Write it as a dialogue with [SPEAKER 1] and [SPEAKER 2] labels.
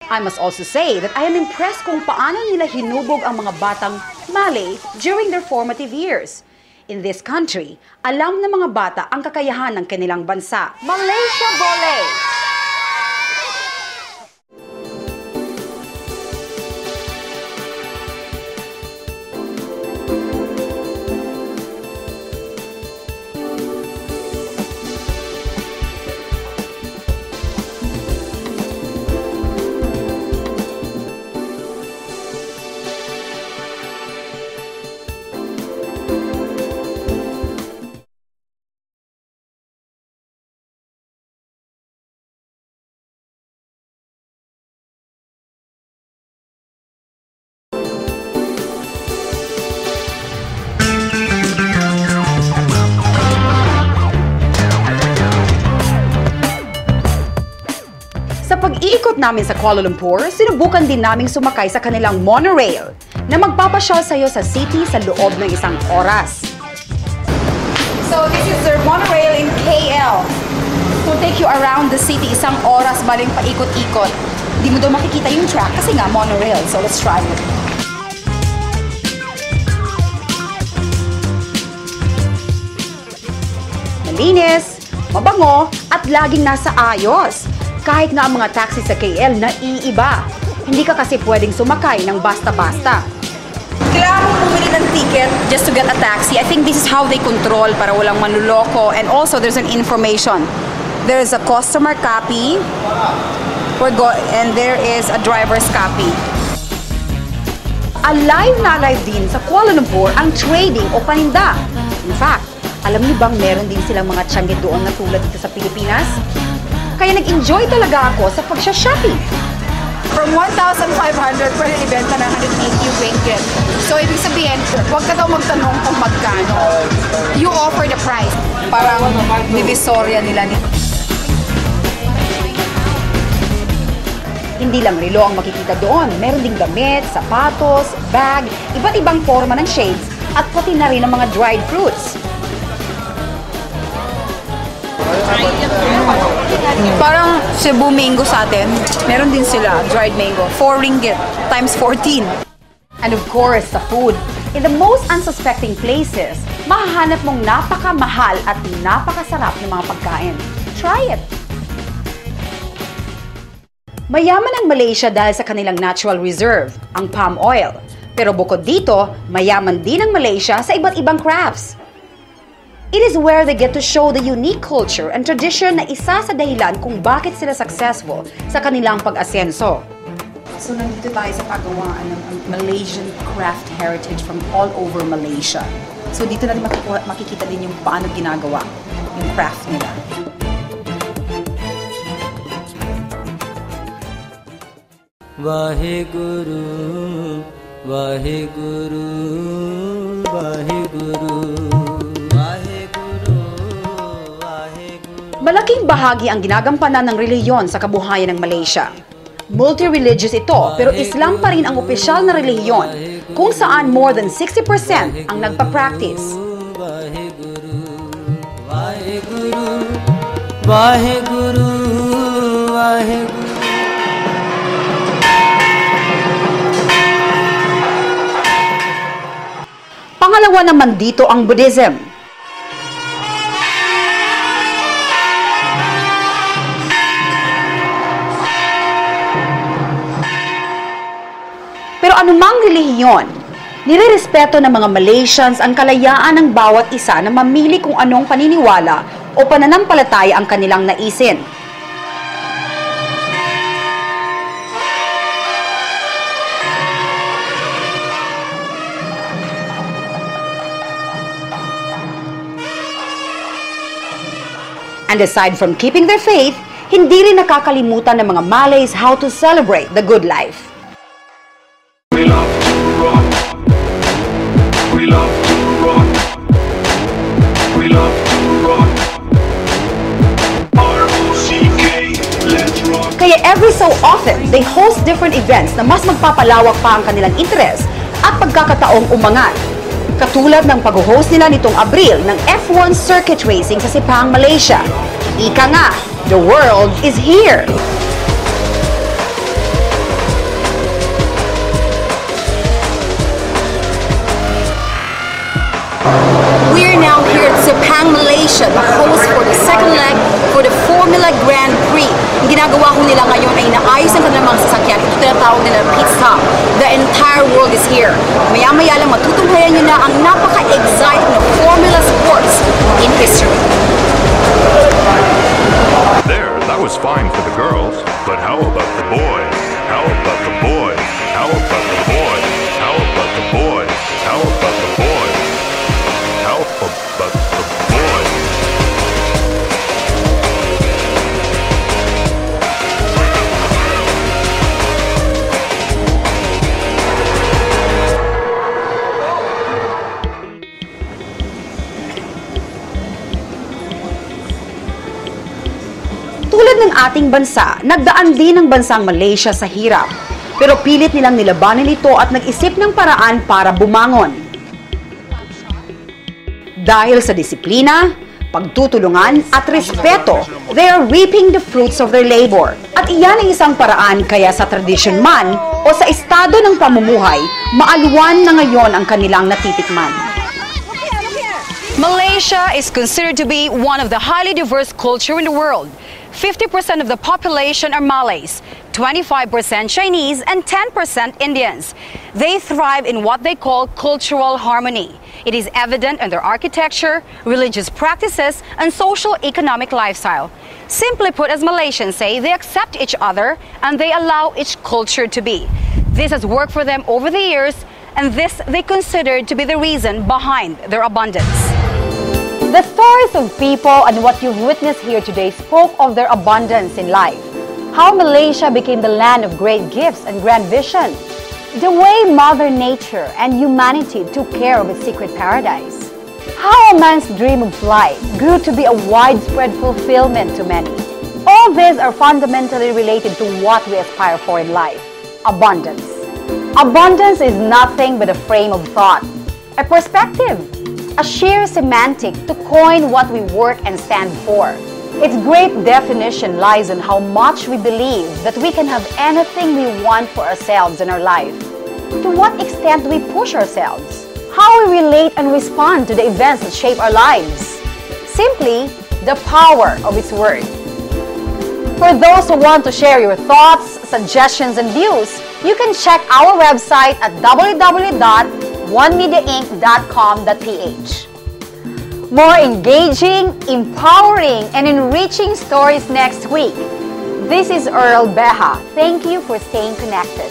[SPEAKER 1] I must also say that I am impressed kung paano nila hinubog ang mga batang Malay during their formative years. In this country, alam ng mga bata ang kakayahan ng kanilang bansa. Malaysia Volley! Sa pag-iikot namin sa Kuala Lumpur, sinubukan din naming sumakay sa kanilang monorail na magpapasyal sa'yo sa city sa loob ng isang oras. So this is their monorail in KL. To take you around the city, isang oras baling paikot-ikot. Di mo daw makikita yung track kasi nga monorail. So let's try it. Malinis, mabango, at laging nasa ayos. Kahit nga ang mga taxi sa KL naiiba. Hindi ka kasi pwedeng sumakay ng basta-basta. Kailangan mo bumili ng ticket just to get a taxi. I think this is how they control para walang manluloko. And also, there's an information. There's a customer copy. And there is a driver's copy. Alive na alive din sa Kuala Lumpur ang trading o paninda. In fact, alam niyo bang meron din silang mga tiyanggit doon na tulad dito sa Pilipinas? Kaya nag-enjoy talaga ako sa pagsha-shopping. From 1,500, pwede ibenta ng 180 ringgit. So, ibig sabihin, huwag ka daw magtanong kung magkano. You offer the price. Parang divisoria nila. Hindi lang relo ang makikita doon. Meron ding damit, sapatos, bag, iba't ibang forma ng shades, at pati na rin ang mga dried fruits. Parang Cebu mango sa atin. Meron din sila, dried mango. 4 ringgit times 14. And of course, the food. In the most unsuspecting places, mahahanap mong napakamahal at napakasarap ng mga pagkain. Try it! Mayaman ang Malaysia dahil sa kanilang natural reserve, ang palm oil. Pero bukod dito, mayaman din ang Malaysia sa iba't ibang crafts. It is where they get to show the unique culture and tradition na isa sa dahilan kung bakit sila successful sa kanilang pag-asenso. So nandito tayo sa paggawaan ng Malaysian craft heritage from all over Malaysia. So dito natin makikita din yung paano ginagawa yung craft nila.
[SPEAKER 2] Vaheguru, Vaheguru, Vaheguru.
[SPEAKER 1] Malaking bahagi ang ginagampanan ng relihiyon sa kabuhayan ng Malaysia. Multi-religious ito, pero Islam pa rin ang opisyal na relihiyon, kung saan more than 60% ang nagpa-practice. Pangalawa naman dito ang Buddhism. Pero anumang relihiyon, nirerespeto ng mga Malaysians ang kalayaan ng bawat isa na mamili kung anong paniniwala o pananampalataya ang kanilang naisin. And aside from keeping their faith, hindi rin nakakalimutan ng mga Malays how to celebrate the good life.
[SPEAKER 3] We love to rock. We love to rock. We love to rock. R-O-C-K, let's rock.
[SPEAKER 1] Kaya every so often, they host different events na mas magpapalawak pa ang kanilang interest at pagkakataong umangat. Katulad ng pag-host nila nitong Abril ng F1 circuit racing sa Sepang, Malaysia. Ika nga, the world is here! We're now here at Sepang, Malaysia, the host for the second leg for the Formula Grand Prix. Ang ginagawa ko nila ngayon ay inaayos ang kanilang mga sasakyan. Ito tinatawag nila pit stop. The entire world is here. Maya-maya lang matutunghayan nyo na ang napaka-exciting na Formula Sports in history.
[SPEAKER 2] There, that was fine for the girls, but how about the boys? How about the boys? How about the boys? How about the boys? How about the boys? How about the boys?
[SPEAKER 1] Tulad ng ating bansa, nagdaan din ang bansang Malaysia sa hirap. Pero pilit nilang nilabanan ito at nag-isip ng paraan para bumangon. Dahil sa disiplina, pagtutulungan at respeto, they are reaping the fruits of their labor. At iyan ay isang paraan kaya sa tradisyon man o sa estado ng pamumuhay, maalwan na ngayon ang kanilang natitikman. Malaysia is considered to be one of the highly diverse culture in the world. 50% of the population are Malays, 25% Chinese, and 10% Indians. They thrive in what they call cultural harmony. It is evident in their architecture, religious practices, and social economic lifestyle. Simply put, as Malaysians say, they accept each other and they allow each culture to be. This has worked for them over the years, and this they consider to be the reason behind their abundance. The stories of people and what you've witnessed here today spoke of their abundance in life. How Malaysia became the land of great gifts and grand vision. The way Mother Nature and humanity took care of its secret paradise. How a man's dream of flight grew to be a widespread fulfillment to many. All these are fundamentally related to what we aspire for in life: abundance. Abundance is nothing but a frame of thought, a perspective, a sheer semantic to coin what we work and stand for. Its great definition lies in how much we believe that we can have anything we want for ourselves in our life. To what extent do we push ourselves? How we relate and respond to the events that shape our lives. Simply, the power of its word. For those who want to share your thoughts, suggestions, and views, you can check our website at www.onemediainc.com.ph. More engaging, empowering, and enriching stories next week. This is Earl Beha. Thank you for staying connected.